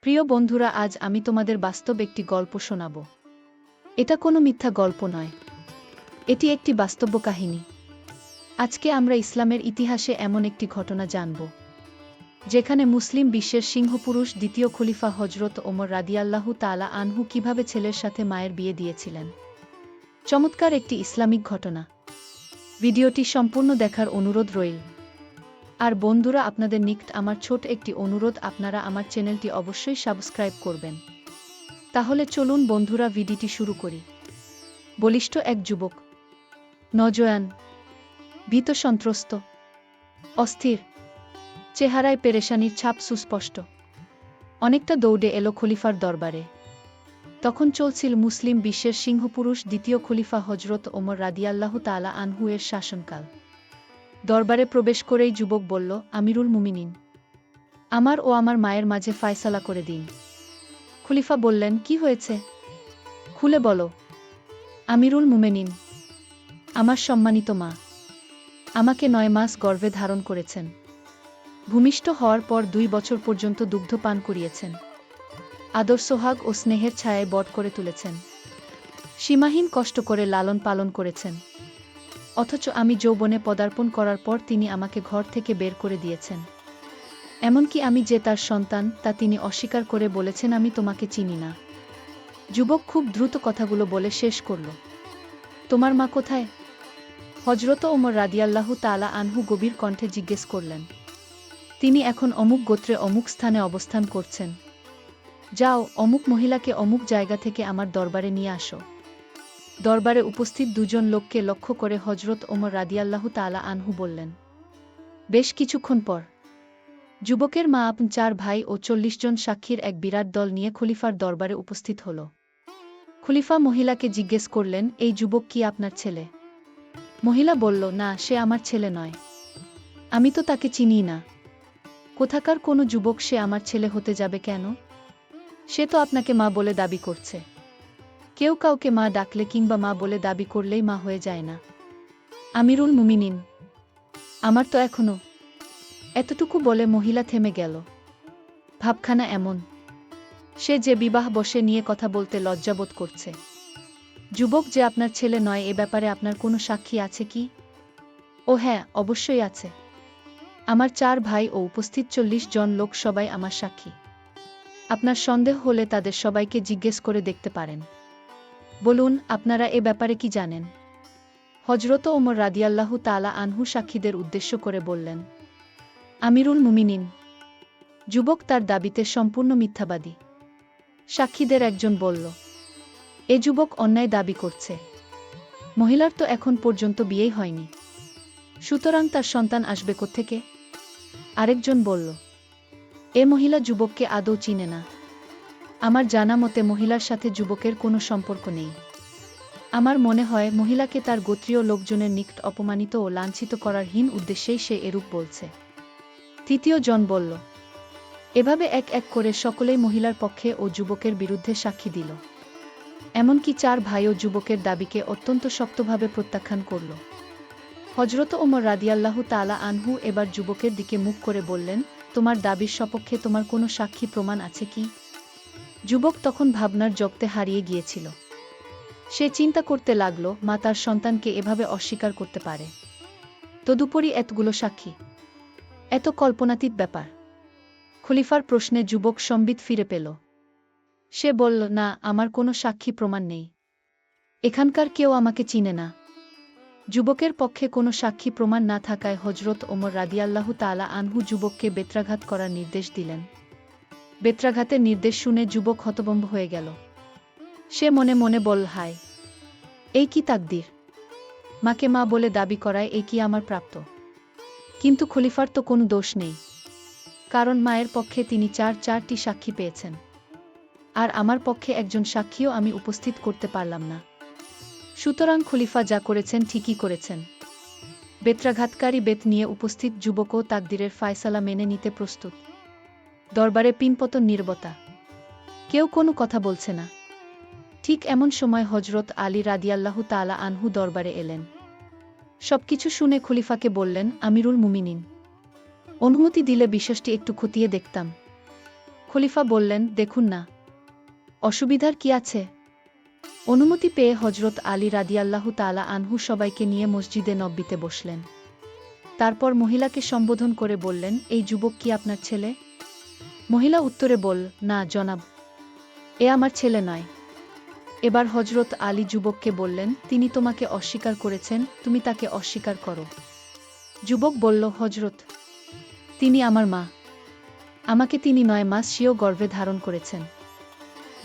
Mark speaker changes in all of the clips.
Speaker 1: প্রিয় বন্ধুরা, আজ আমি তোমাদের বাস্তব একটি গল্প শোনাব। এটা কোনো মিথ্যা গল্প নয়, এটি একটি বাস্তব কাহিনী। আজকে আমরা ইসলামের ইতিহাসে এমন একটি ঘটনা জানব যেখানে মুসলিম বিশ্বের সিংহপুরুষ দ্বিতীয় খলিফা হজরত ওমর রাদিয়াল্লাহু তাআলা আনহু কিভাবে ছেলের সাথে মায়ের বিয়ে দিয়েছিলেন। চমৎকার একটি ইসলামিক ঘটনা। ভিডিওটি সম্পূর্ণ দেখার অনুরোধ রইল। আর বন্ধুরা, আপনাদের নিকট আমার ছোট একটি অনুরোধ, আপনারা আমার চ্যানেলটি অবশ্যই সাবস্ক্রাইব করবেন। তাহলে চলুন বন্ধুরা, ভিডিওটি শুরু করি। বলিষ্ঠ এক যুবক, নজওয়ান, ভীত সন্ত্রস্ত, অস্থির, চেহারায় পেরেশানির ছাপ সুস্পষ্ট, অনেকটা দৌড়ে এলো খলিফার দরবারে। তখন চলছিল মুসলিম বিশ্বের সিংহপুরুষ দ্বিতীয় খলিফা হজরত ওমর রাদিয়াল্লাহু তাআলা আনহু এর শাসনকাল। দরবারে প্রবেশ করেই যুবক বলল, আমিরুল মুমিনিন, আমার ও আমার মায়ের মাঝে ফায়সালা করে দিন। খলিফা বললেন, কি হয়েছে? খুলে বলো। আমিরুল মুমিনিন, আমার সম্মানিত মা আমাকে 9 মাস গর্ভে ধারণ করেছেন। ভূমিষ্ঠ হওয়ার পর 2 বছর পর্যন্ত দুগ্ধ পান করিয়েছেন। আদর সোহাগ ও স্নেহের ছায়ায় বট করে তুলেছেন। সীমাহীন কষ্ট করে লালন পালন করেছেন। অথচ আমি যৌবনে পদার্পণ করার পর তিনি আমাকে ঘর থেকে বের করে দিয়েছেন। এমনকি আমি যে তার সন্তান তা তিনি অস্বীকার করে বলেছেন, আমি তোমাকে চিনি না। যুবক খুব দ্রুত কথাগুলো বলে শেষ করল। তোমার মা কোথায়? হজরত ওমর রাদিয়াল্লাহু তাআলা আনহু গভীর কণ্ঠে জিজ্ঞেস করলেন। তিনি এখন অমুক গোত্রে অমুক স্থানে অবস্থান করছেন। যাও, অমুক মহিলাকে অমুক জায়গা থেকে আমার দরবারে নিয়ে আসো। দরবারে উপস্থিত 2 জন লোককে লক্ষ্য করে হজরত ওমর রাদিয়াল্লাহু তাআলা আনহু বললেন। বেশ কিছুক্ষণ পর যুবকের মা 4 ভাই ও 40 জন সাক্ষীর এক বিরাট দল নিয়ে খলিফার দরবারে উপস্থিত হল। খলিফা মহিলাকে জিজ্ঞেস করলেন, এই যুবক কি আপনার ছেলে? মহিলা বলল, না, সে আমার ছেলে নয়। আমি তো তাকে চিনি না। কোথাকার কোনো যুবক সে আমার ছেলে হতে যাবে কেন? সে তো আপনাকে মা বলে দাবি করছে। কেউ কাউকে মা ডাকলে কিংবা মা বলে দাবি করলেই মা হয়ে যায় না। আমিরুল মুমিনিন, আমার তো এখনো। এতটুকু বলে মহিলা থেমে গেল। ভাবখানা এমন, সে যে বিবাহ বসে নিয়ে কথা বলতে লজ্জাবোধ করছে। যুবক যে আপনার ছেলে নয়, এ ব্যাপারে আপনার কোনো সাক্ষী আছে কি? ও হ্যাঁ, অবশ্যই আছে। আমার 4 ভাই ও উপস্থিত 40 জন লোক সবাই আমার সাক্ষী। আপনার সন্দেহ হলে তাদের সবাইকে জিজ্ঞেস করে দেখতে পারেন। বলুন, আপনারা এ ব্যাপারে কি জানেন? হজরত ওমর রাদিয়াল্লাহু তাআলা আনহু সাক্ষীদের উদ্দেশ্য করে বললেন, আমিরুল মুমিনিন, যুবক তার দাবিতে সম্পূর্ণ মিথ্যাবাদী। সাক্ষীদের একজন বলল, এ যুবক অন্যায় দাবি করছে। মহিলার তো এখন পর্যন্ত বিয়েই হয়নি, সুতরাং তার সন্তান আসবে কোত্থেকে? আরেকজন বলল, এ মহিলা যুবককে আদৌ চিনে না। আমার জানা মতে মহিলার সাথে যুবকের কোনো সম্পর্ক নেই। আমার মনে হয় মহিলাকে তার গোত্রীয় লোকজনের নিকট অপমানিত ও লাঞ্ছিত করার হীন উদ্দেশ্যেই সে এরূপ বলছে। তৃতীয় জন বলল। এভাবে এক এক করে সকলেই মহিলার পক্ষে ও যুবকের বিরুদ্ধে সাক্ষী দিল। এমনকি 4 ভাইও যুবকের দাবিকে অত্যন্ত শক্তভাবে প্রত্যাখ্যান করল। হজরত ওমর রাদিয়াল্লাহু তাআলা আনহু এবার যুবকের দিকে মুখ করে বললেন, তোমার দাবির সপক্ষে তোমার কোনো সাক্ষী প্রমাণ আছে কি? যুবক তখন ভাবনার জগতে হারিয়ে গিয়েছিল। সে চিন্তা করতে লাগল, মা তার সন্তানকে এভাবে অস্বীকার করতে পারে? তদুপরি এতগুলো সাক্ষী, এত কল্পনাতীত ব্যাপার। খলিফার প্রশ্নে যুবক সম্বিত ফিরে পেল। সে বলল, না, আমার কোনো সাক্ষী প্রমাণ নেই। এখানকার কেউ আমাকে চিনে না। যুবকের পক্ষে কোনো সাক্ষী প্রমাণ না থাকায় হজরত ওমর রাদিয়াল্লাহু তাআলা আনহু যুবককে বেত্রাঘাত করার নির্দেশ দিলেন। বেত্রাঘাতের নির্দেশ শুনে যুবক হতভম্ব হয়ে গেল। সে মনে মনে বলল, হায়, এই কি তাকদীর! মাকে মা বলে দাবি করায় এই কি আমার প্রাপ্ত? কিন্তু খলিফার তো কোনো দোষ নেই, কারণ মায়ের পক্ষে তিনি 4টি সাক্ষী পেয়েছেন। আর আমার পক্ষে একজন সাক্ষীও আমি উপস্থিত করতে পারলাম না। সুতরাং খলিফা যা করেছেন ঠিকই করেছেন। বেত্রাঘাতকারী বেত নিয়ে উপস্থিত যুবকও তাকদীরের ফায়সালা মেনে নিতে প্রস্তুত। দরবারে পিনপতন নীরবতা, কেউ কোনো কথা বলছে না। ঠিক এমন সময় হজরত আলী রাদিয়াল্লাহু তাআলা আনহু দরবারে এলেন। সবকিছু শুনে খলিফাকে বললেন, আমিরুল মুমিনিন, অনুমতি দিলে বিষয়টি একটু খতিয়ে দেখতাম। খলিফা বললেন, দেখুন না, অসুবিধার কি আছে? অনুমতি পেয়ে হজরত আলী রাদিয়াল্লাহু তাআলা আনহু সবাইকে নিয়ে মসজিদে নববীতে বসলেন। তারপর মহিলাকে সম্বোধন করে বললেন, এই যুবক কি আপনার ছেলে? মহিলা উত্তরে বলল, না জনাব, এ আমার ছেলে নয়। এবার হজরত আলী যুবককে বললেন, তিনি তোমাকে অস্বীকার করেছেন, তুমি তাকে অস্বীকার করো। যুবক বলল, হজরত, তিনি আমার মা। আমাকে তিনি 9 মাস স্বীয় গর্ভে ধারণ করেছেন।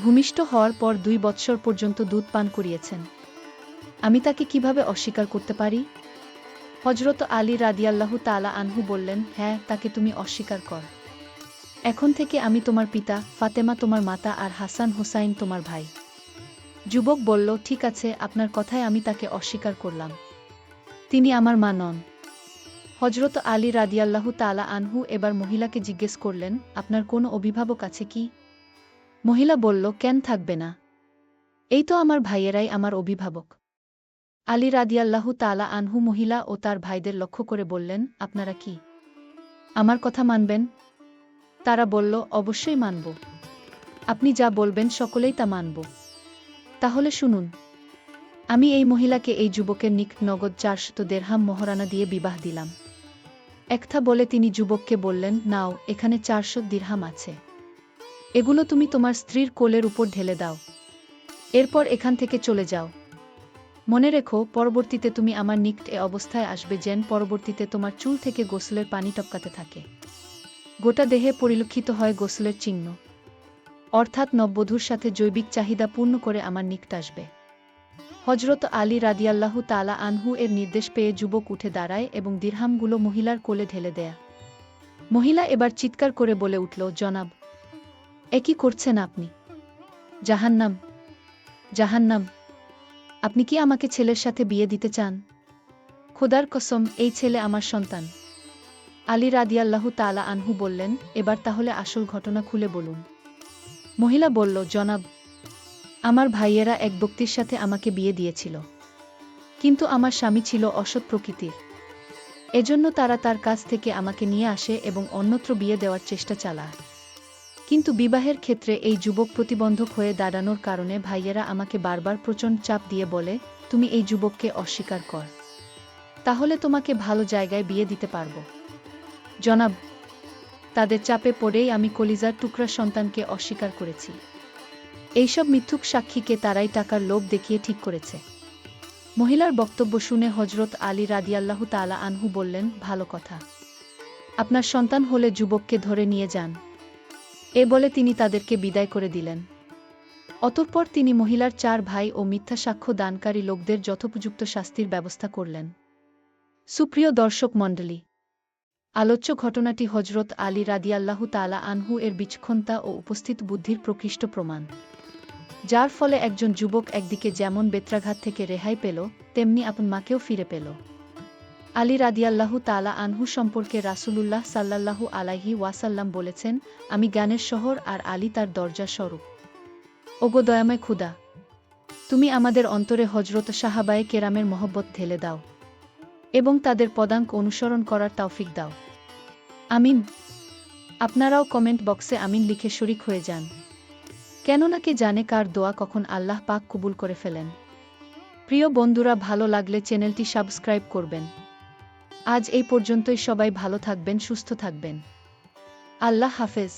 Speaker 1: ভূমিষ্ঠ হওয়ার পর 2 বৎসর পর্যন্ত দুধ পান করিয়েছেন। আমি তাকে কিভাবে অস্বীকার করতে পারি? হজরত আলী রাদিয়াল্লাহু তাআলা আনহু বললেন, হ্যাঁ, তাকে তুমি অস্বীকার কর। এখন থেকে আমি তোমার পিতা, ফাতেমা তোমার মাতা আর হাসান হোসাইন তোমার ভাই। যুবক বলল, ঠিক আছে, আপনার কথায় আমি তাকে অস্বীকার করলাম। তিনি আমার মা নন। হজরত আলী রাদিয়াল্লাহু তাআলা আনহু এবার মহিলাকে জিজ্ঞেস করলেন, আপনার কোনো অভিভাবক আছে কি? মহিলা বলল, কেন থাকবে না? এই তো আমার ভাইয়েরাই আমার অভিভাবক। আলী রাদিয়াল্লাহু তাআলা আনহু মহিলা ও তার ভাইদের লক্ষ্য করে বললেন, আপনারা কি আমার কথা মানবেন? তারা বলল, অবশ্যই মানব। আপনি যা বলবেন সকলেই তা মানব। তাহলে শুনুন, আমি এই মহিলাকে এই যুবকের নিকট নগদ 400 দিরহাম মোহরানা দিয়ে বিবাহ দিলাম। একথা বলে তিনি যুবককে বললেন, নাও, এখানে 400 দিরহাম আছে। এগুলো তুমি তোমার স্ত্রীর কোলের উপর ঢেলে দাও। এরপর এখান থেকে চলে যাও। মনে রেখো, পরবর্তীতে তুমি আমার নিকট এ অবস্থায় আসবে যেন পরবর্তীতে তোমার চুল থেকে গোসলের পানি টপকাতে থাকে। গোটা দেহে পরিলক্ষিত হয় গোসলের চিহ্ন, অর্থাৎ নববধূর সাথে জৈবিক চাহিদা পূর্ণ করে আমার নিকট আসবে। হজরত আলী রাদিয়াল্লাহু তাআলা আনহু এর নির্দেশ পেয়ে যুবক উঠে দাঁড়ায় এবং দিরহামগুলো মহিলার কোলে ঢেলে দেয়। মহিলা এবার চিৎকার করে বলে উঠল, জনাব, এ কি করছেন আপনি? জাহান্নাম, জাহান্নাম! আপনি কি আমাকে ছেলের সাথে বিয়ে দিতে চান? খোদার কসম, এই ছেলে আমার সন্তান। আলী রাদিয়াল্লাহু তাআলা আনহু বললেন, এবার তাহলে আসল ঘটনা খুলে বলুন। মহিলা বলল, জনাব, আমার ভাইয়েরা এক ব্যক্তির সাথে আমাকে বিয়ে দিয়েছিল, কিন্তু আমার স্বামী ছিল অসৎ প্রকৃতির। এজন্য তারা তার কাছ থেকে আমাকে নিয়ে আসে এবং অন্যত্র বিয়ে দেওয়ার চেষ্টা চালায়। কিন্তু বিবাহের ক্ষেত্রে এই যুবক প্রতিবন্ধক হয়ে দাঁড়ানোর কারণে ভাইয়েরা আমাকে বারবার প্রচণ্ড চাপ দিয়ে বলে, তুমি এই যুবককে অস্বীকার কর, তাহলে তোমাকে ভালো জায়গায় বিয়ে দিতে পারব। জনাব, তাদের চাপে পড়েই আমি কলিজার টুকরা সন্তানকে অস্বীকার করেছি। এইসব মিথ্যুক সাক্ষীকে তারাই টাকার লোভ দেখিয়ে ঠিক করেছে। মহিলার বক্তব্য শুনে হজরত আলী রাদিয়াল্লাহু তাআলা আনহু বললেন, ভালো কথা, আপনার সন্তান হলে যুবককে ধরে নিয়ে যান। এ বলে তিনি তাদেরকে বিদায় করে দিলেন। অতঃপর তিনি মহিলার 4 ভাই ও মিথ্যা সাক্ষ্য দানকারী লোকদের যথোপযুক্ত শাস্তির ব্যবস্থা করলেন। সুপ্রিয় দর্শক মণ্ডলী, আলোচ্য ঘটনাটি হজরত আলী রাদিয়াল্লাহু তাআলা আনহু এর বিচক্ষণতা ও উপস্থিত বুদ্ধির প্রকৃষ্ট প্রমাণ, যার ফলে একজন যুবক একদিকে যেমন বেত্রাঘাত থেকে রেহাই পেল, তেমনি আপন মাকেও ফিরে পেল। আলী রাদিয়াল্লাহু তাআলা আনহু সম্পর্কে রাসূলুল্লাহ সাল্লাল্লাহু আলাইহি ওয়াসাল্লাম বলেছেন, আমি জ্ঞানের শহর আর আলী তার দরজা স্বরূপ। ওগো দয়াময় খুদা, তুমি আমাদের অন্তরে হজরত সাহাবায়ে কেরামের মহব্বত ঢেলে দাও এবং তাদের পদাঙ্ক অনুসরণ করার তৌফিক দাও। আমিন। আপনারাও কমেন্ট বক্সে আমিন লিখে শরিক হয়ে যান, কেননা কে জানে কার দোয়া কখন আল্লাহ পাক কবুল করে ফেলেন। প্রিয় বন্ধুরা, ভালো লাগলে চ্যানেলটি সাবস্ক্রাইব করবেন। আজ এই পর্যন্তই। সবাই ভালো থাকবেন, সুস্থ থাকবেন। আল্লাহ হাফেজ।